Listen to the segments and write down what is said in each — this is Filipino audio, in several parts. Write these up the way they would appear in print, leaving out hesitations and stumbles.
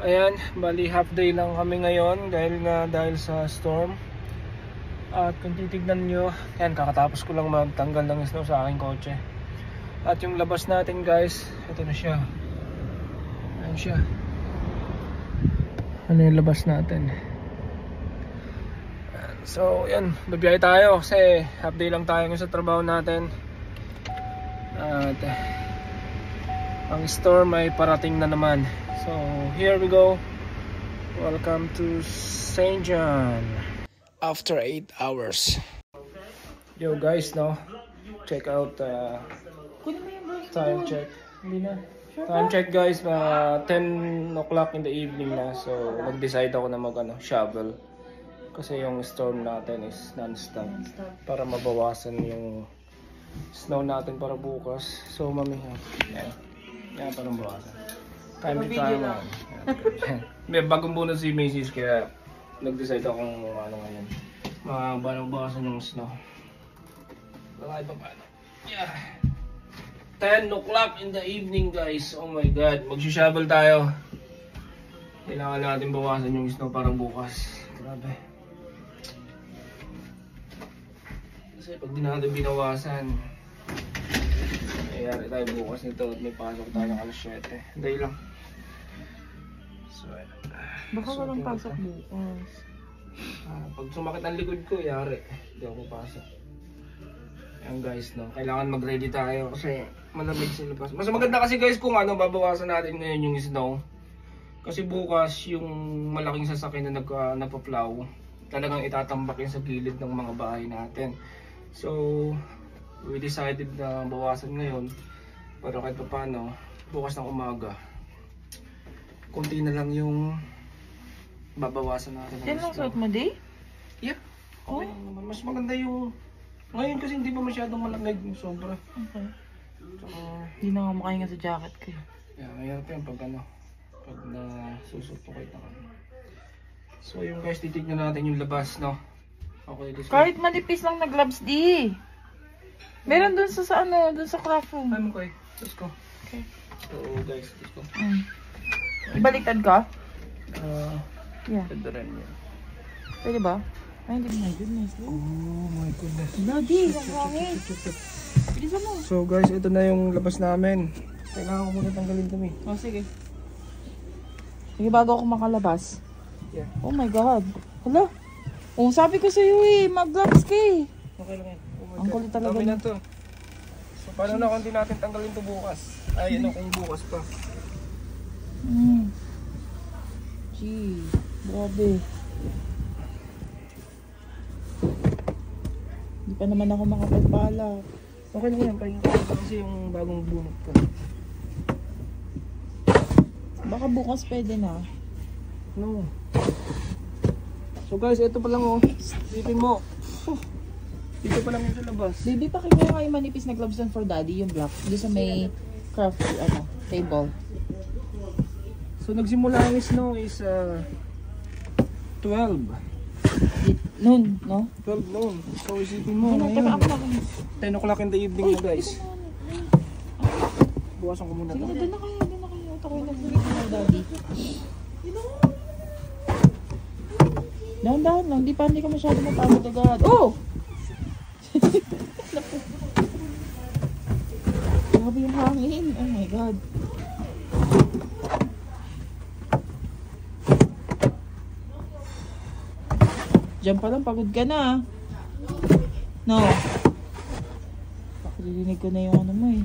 Ayan, bali half day lang kami ngayon dahil sa storm. At kung titignan nyo, yan, kakatapos ko lang magtanggal ng snow sa aking kotse. At yung labas natin guys, ito na siya. Ayan siya. Ano yung labas natin? So yan, babiyahe tayo kasi half day lang tayo sa trabaho natin. At ang storm ay parating na naman. So here we go. Welcome to St. John after 8 hours. Yo guys, no, check out time check. Time check guys, 10 o'clock in the evening na. So nag-decide ako na shovel kasi yung storm natin is non-stop para mabawasan yung snow natin para bukas. So mamihan yan para mabawasan. Time to time lang. May bagong bonus si Macy's kaya nag-decide ako kung ano ngayon mabawasan yung snow. Wala pa paano. Yeah. 10 o'clock in the evening guys. Oh my god, mag-shovel tayo. Kailangan natin bawasan yung snow para bukas. Grabe. Kasi pag di natin binawasan, mayayari tayo bukas nito at may pasok tayo ng alas 7. Day lang. So, baka walang pasok bukas. Pag sumakit ang likod ko, yari. Hindi ako pasok. Ayan guys, no, kailangan mag-ready tayo kasi malamig sa labas. Mas maganda kasi guys kung babawasan natin ngayon yung snow. Kasi bukas yung malaking sasakyan na nagpa-plow, talagang itatambak yun sa gilid ng mga bahay natin. So, we decided na bawasan ngayon para kahit paano bukas ng umaga konti na lang yung babawasan natin. Yan lang suot mo, Day? Yeah. Okay naman. Mas maganda yung ngayon kasi hindi pa masyadong malamig yung sobra. Okay. So, hindi na nga makahinga sa jacket ko. Yeah, mayroon pa yung pag nasusuffocate na kami. So yung guys, titignan natin yung labas, no? Okay, let's go. Kahit manipis lang na gloves, Di. Meron dun sa dun sa craft room. I'm okay. Let's go. Okay. So guys, let's go. Ibaliktad ka? Yeah. Ganda rin yan. Pwede ba? Ay, hindi. My goodness. Oh my goodness. Bloody, ang hangin. Bilisan mo. So guys, ito na yung labas namin. Kailangan ko muna tanggalin ito, eh. Oh, sige. Sige, bago ako makalabas. Yeah. Oh my God. Hala. Oh, sabi ko sa'yo mag-gloves ka eh. Okay lang yan. Oh my Ang God. kulit talaga Dami niya. na to. So paano na kung di natin tanggalin to bukas? Ay, kung bukas pa. Gee, grabe. Hindi pa naman ako makapagpala. Okay lang yan. Pahinga ko kasi yung bagong bunot ko. Baka bukas pwede na. No. So guys, ito pa lang oh. Sipin mo. Dito pa lang yun sa labas. Baby, pakikuha kayo manipis na gloves doon for daddy, yung black. Doon sa may craft, table. So nagsimula ang snow is 12. Noon, no? 12 noon. So isipin mo Ano, teka, ngayon. ako lang. 10 o'clock in the evening na guys. Buwasan ko muna Sige to. na, doon na kayo. Ito kayo nag-break na daddy. Dahan-dahan lang, hindi ka masyado mapagod agad. Oh! Grabe yung hangin. Oh my God. Diyan pa lang, pagod ka na. No. Pakilinig ko na yung ano mo eh.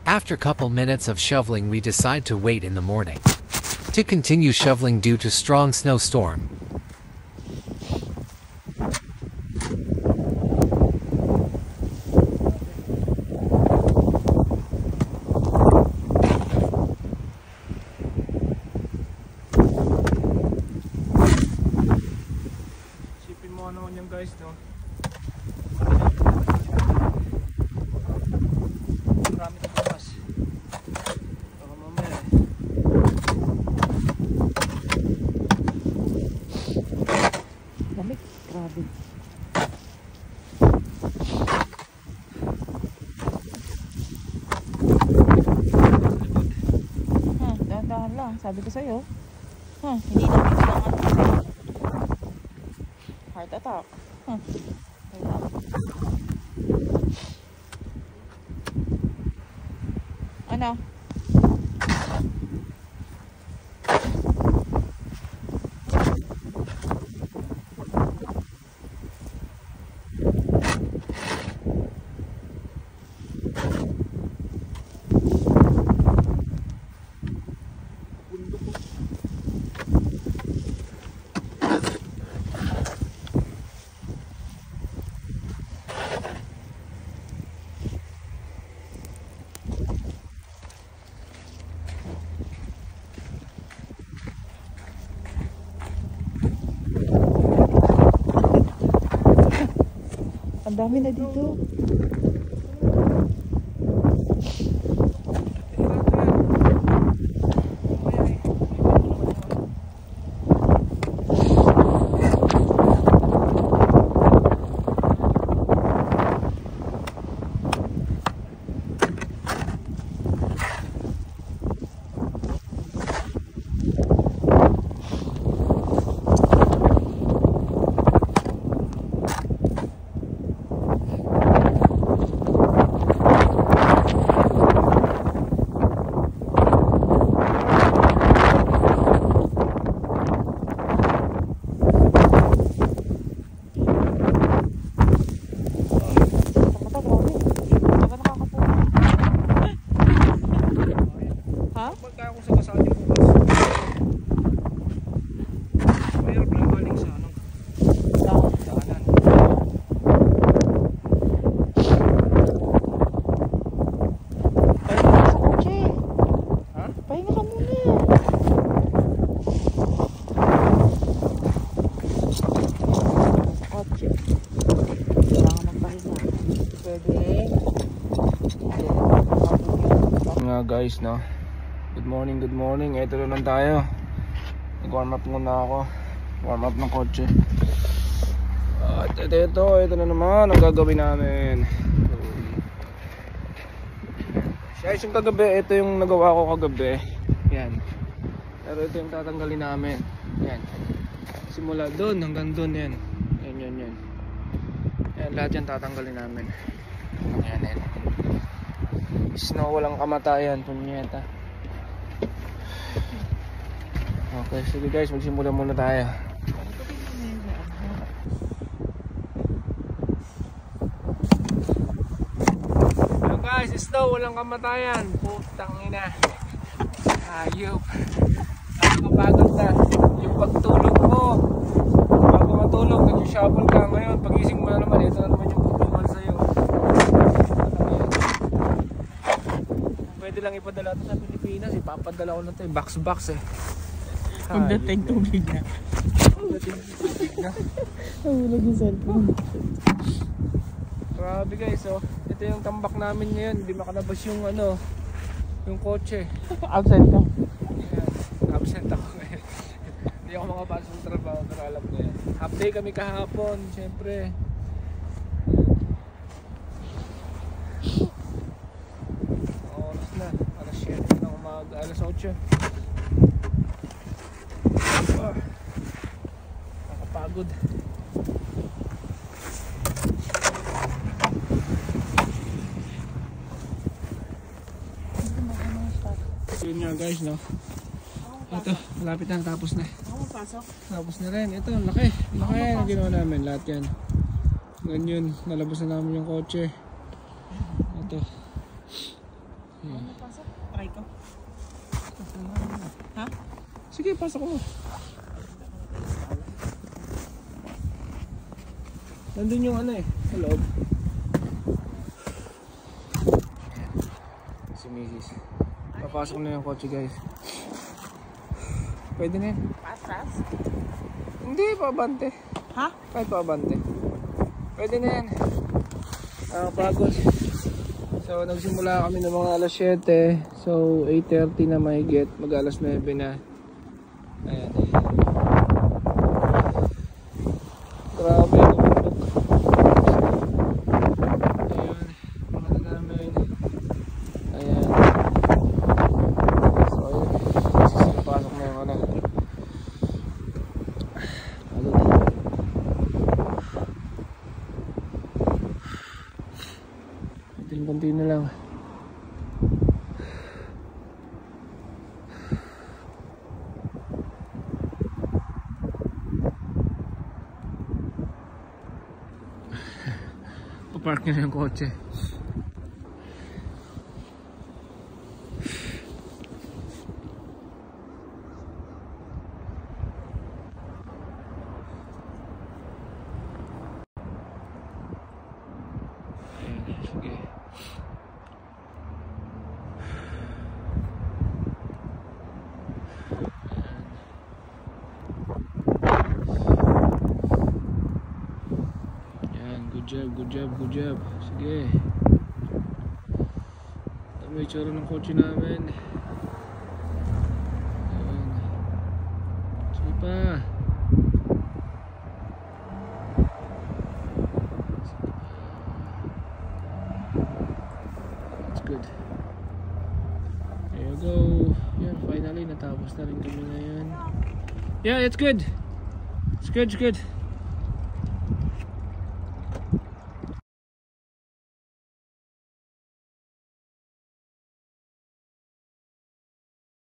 After a couple minutes of shoveling, we decide to wait in the morning to continue shoveling due to strong snowstorm. Isipin mo ano yan guys, no? Marami na bukas. Baka mamaya Sabi ko sa'yo. Hindi namin kailangan kasi. Heart attack. Ano? Ang dami na dito. Guys, no, good morning. Ito na lang tayo. Nag-warm up muna ako. Warm up ng kotse. At ito na naman ang gagawin namin. Siya yung kagabi. Ito yung nagawa ko kagabi. Yan. Pero ito yung tatanggalin namin. Yan. Simula doon hanggang doon. Yan. Yan. Yan, lahat yan tatanggalin namin. Yan. Snow, walang kamatayan, punyeta. Okay, sige guys, magsimula muna tayo. Hello guys, snow, walang kamatayan. Putang ina. Ayop. Nakakapagod na. Yung pagtulog mo, bago matulog, nag-shovel ka ngayon. Pagising mo na naman, ito na naman yung tutulungan sa'yo. Pwede lang ipadala ito sa Pilipinas, ipapadala ko na ito, box eh. Pagdating tubig na. Nahulog yung cellphone. Grabe guys, oh. Ito yung tambak namin ngayon, hindi makalabas yung yung kotse. Absent ka? Ayan, absent ako ngayon. Hindi ako makapasok sa trabaho, pero alam ko yan. Half day kami kahapon, syempre. Alas 8. Nakapagod. Yun nga guys, no. Ito, malapit na, tapos na. Tapos na rin. Ito, laki na ginawa namin, lahat yan. Ganyan, nalabas na namin yung kotse. Ito. Yan. Try ko. Ha? Sige, pasok mo. Nandun yung sa loob. Si Mrs. Papasok na yung kotse guys. Pwede na yan. Patras? Hindi, pabante. Ha? Kahit pabante. Pwede na yan. Pagod. So nagsimula kami ng mga alas 7. So 8:30 na mahigit. Mag alas 9 na. Ayan. Grabe yung bundok. Ayan. Mga namin. Ayan. So ayun. Konti na lang. Papark na yung kotse. Sige. Good job. Sige. Ito may itsura ng kotse namin. Ayan. Sige pa. That's good. There you go. Yan, finally natapos na rin kami ngayon. Yeah, it's good. It's good.